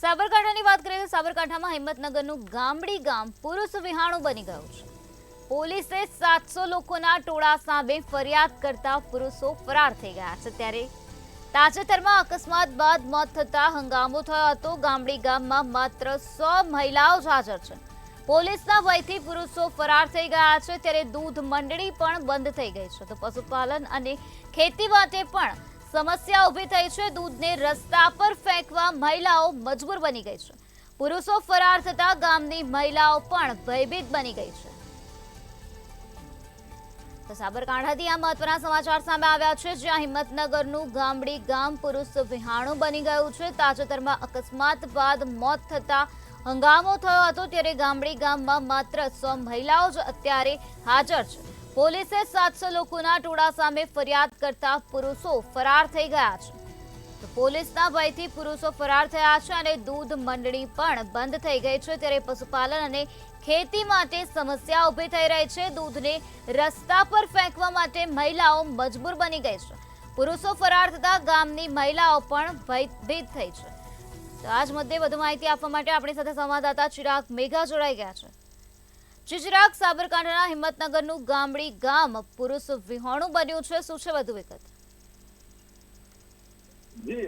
સાબરકાંઠાની વાત કરીએ તો સાબરકાંઠામાં હિંમતનગરનું ગામડી ગામ પુરુષ વિહાણું બની ગયું છે। પોલીસે 700 લોકોના ટોળા સામે ફરિયાદ કરતા પુરુષો ફરાર થઈ ગયા છે। ત્યારે તાજેતરમાં અકસ્માત બાદ મોત થતા હંગામો થયો હતો। ગામડી ગામમાં માત્ર 100 મહિલાઓ જ હાજર છે। પોલીસના ભયથી પુરુષો ફરાર થઈ ગયા છે। ત્યારે દૂધ મંડળી પણ બંધ થઈ ગઈ છે। તો પશુપાલન અને ખેતી માટે પણ સમસ્યા ઊભી થઈ છે। દૂધને રસ્તા પર ફેંકવા મહિલાઓ મજબૂર બની ગઈ છે। પુરુષો ફરાર થતા ગામની મહિલાઓ પણ ભયભીત બની ગઈ છે। તો સાબરકાંઠાથી આ મહત્વના સમાચાર સામે આવ્યા છે, જ્યાં હિંમતનગરનું ગામડી ગામ પુરુષ વિહાણું બની ગયું છે। તાજેતરમાં અકસ્માત બાદ મોત થતા હંગામો થયો હતો। ત્યારે ગામડી ગામમાં માત્ર 100 મહિલાઓ જ અત્યારે હાજર છે। પોલીસે 700 લોકોના ટોળા સામે ફરિયાદ કરતા પુરુષો ફરાર થઈ ગયા છે। તો પોલીસના ભયથી પુરુષો ફરાર થયા છે અને દૂધ મંડળી પણ બંધ થઈ ગઈ છે। ત્યારે પશુપાલન અને ખેતી માટે સમસ્યા ઊભી થઈ રહી છે। દૂધને રસ્તા પર ફેંકવા માટે મહિલાઓ મજબૂર બની ગઈ છે। પુરુષો ફરાર થતા ગામની મહિલાઓ પણ ભયભીત થઈ છે। તો આજ મુદ્દે વધુ માહિતી આપવા માટે આપણી સાથે સંવાદદાતા ચિરાગ મેઘા જોડાઈ ગયા છે। ચિરાગ, સાબરકાંઠાના હિંમતનગરનું ગામડી ગામ પુરુષ વિહોણું બન્યું છે, શું છે વધુ વિગત? જી,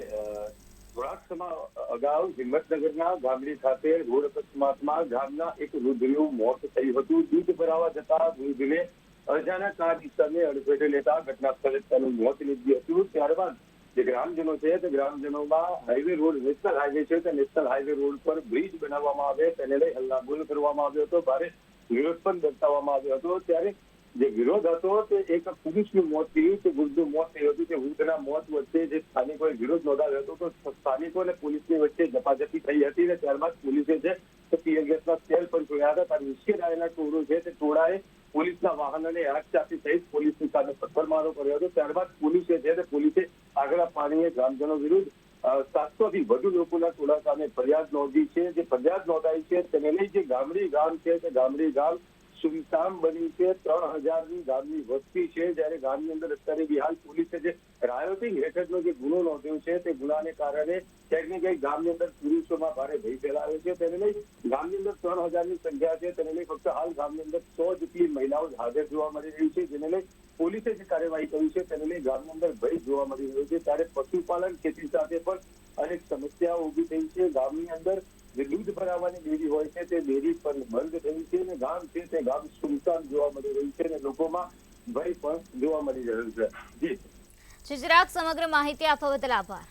થોડાક સમય અગાઉ હિંમતનગરના ગામડી ખાતે રોડ અકસ્માતમાં ગામના એક વૃદ્ધનું મોત થયું હતું। દૂધ ભરાવા જતા વૃદ્ધને અજાણ્યા કાર ઇસમે અડફેટે લેતા ઘટના સ્થળે તેનું મોત નીપજ્યું હતું। ત્યારબાદ જે ગ્રામજનો છે તે ગ્રામજનોમાં હાઈવે રોડ નેશનલ હાઈવે છે તે નેશનલ હાઈવે રોડ પર બ્રિજ બનાવવામાં આવે તેને લઈ હલ્લાબોલ કરવામાં આવ્યો હતો। ભારે વિરોધ પણ દર્શાવવામાં આવ્યો હતો। ત્યારે જે વિરોધ હતો તે એક પુરુષનું મોત થયું, તે વૃદ્ધનું મોત થયું હતું। તે વૃદ્ધના મોત વચ્ચે જે સ્થાનિકોએ વિરોધ નોંધાવ્યો હતો તો સ્થાનિકો અને પોલીસની વચ્ચે ઝપાઝપી થઈ હતી અને ત્યારબાદ પોલીસે છે તે ટીયર ગેસના સેલ પણ છોડ્યા હતા। ત્યારે ઉશ્કેરાયેલા ટોળો છે તે ટોળાએ પોલીસના વાહનોને આગ ચાપી સહિત પોલીસની સામે પથ્થરમારો કર્યો હતો। ત્યારબાદ પોલીસે આગળ પાણીએ ગ્રામજનો વિરુદ્ધ 700 થી વધુ લોકોના ટોળા સામે ફરિયાદ નોંધી છે। જે ફરિયાદ નોંધાઈ છે તેને લઈ જે ગામડી ગામ છે તે ગામડી ગામ સુમસામ બની છે। 3000ની ગામની વસ્તી છે। જ્યારે ગામની અંદર અત્યારે બિહાર પોલીસે જે રાયોટિંગ હેઠળનો જે ગુનો નોંધ્યો છે તે ગુનાને કારણે ક્યાંક ને ક્યાંક ગામની અંદર પુરુષોમાં ભારે ભય ફેલાયો છે। તેને લઈ ગામની અંદર 3000ની સંખ્યા છે તેને લઈ ફક્ત હાલ ગામની અંદર 100 જેટલી મહિલાઓ હાજર જોવા મળી રહી છે। જેને લઈ પોલીસે જે કાર્યવાહી કરી છે તેને લઈ ગામની અંદર ભય જોવા મળી રહ્યો છે। ત્યારે પશુપાલન ખેતી સાથે પણ અનેક સમસ્યાઓ ઊભી થઈ છે। ગામની અંદર જે દૂધ ભરાવાની ડેરી હોય છે તે ડેરી પણ બંધ થઈ છે અને ગામ છે તે ગામ સુમસામ જોવા મળી રહ્યું છે અને લોકોમાં ભય પણ જોવા મળી રહ્યું છે। જી ચિરાગ, સમગ્ર માહિતી આપવા બદલ આભાર।